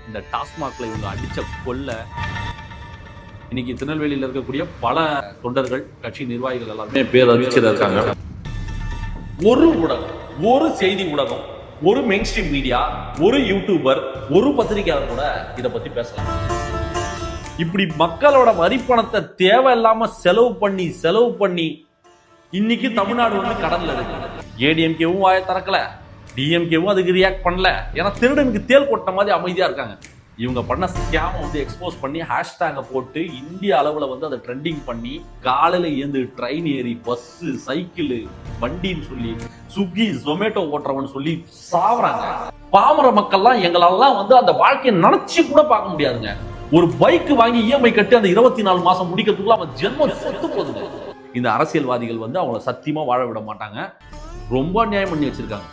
இந்த டாஸ்மாக்ல இவங்க அடிச்ச கொல்ல இன்னைக்கு திருநெல்வேலியில் இருக்கக்கூடிய பல தொண்டர்கள் கட்சி நிர்வாகிகள் எல்லாருமே பேர் அறிவிச்சிருக்காங்க. ஒரு ஊடகம், ஒரு செய்தி ஊடகம், ஒரு மெயின் ஸ்ட்ரீம் மீடியா, ஒரு யூடியூபர், ஒரு பத்திரிகையாளர் கூட இதை பத்தி பேசலாம். இப்படி மக்களோட வரிப்பணத்தை தேவையில்லாம செலவு பண்ணி இன்னைக்கு தமிழ்நாடு வந்து கடல்ல இருக்கு. ஏடிஎம்கேவும் வாயை திறக்கல, டிஎம்கேவும் அதுக்கு ரியாக்ட் பண்ணல. ஏன்னா திருடனுக்கு தேல் கொட்ட மாதிரி அமைதியா இருக்காங்க. இவங்க பண்ண ஸ்கேம் வந்து எக்ஸ்போஸ் பண்ணி ஹேஷ்டேக போட்டு இந்திய அளவுல வந்து அதை ட்ரெண்டிங் பண்ணி காலையில ஏந்து ட்ரெயின் ஏறி பஸ் சைக்கிள் வண்டின்னு சொல்லி ஸ்விக்கி ஜொமேட்டோ ஓட்டுறவன்னு சொல்லி சாவறாங்க. பாமர மக்கள்லாம் எங்களெல்லாம் வந்து அந்த வாழ்க்கையை நினைச்சு கூட பார்க்க முடியாதுங்க. ஒரு பைக் வாங்கி இஎம்ஐ கட்டி அந்த 24 மாசம் முடிக்கிறதுக்குள்ள அவன் ஜென்மம் செத்து போகுது. இந்த அரசியல்வாதிகள் வந்து அவங்கள சத்தியமா வாழ விட மாட்டாங்க. ரொம்ப அநியாயம் பண்ணி வச்சிருக்காங்க.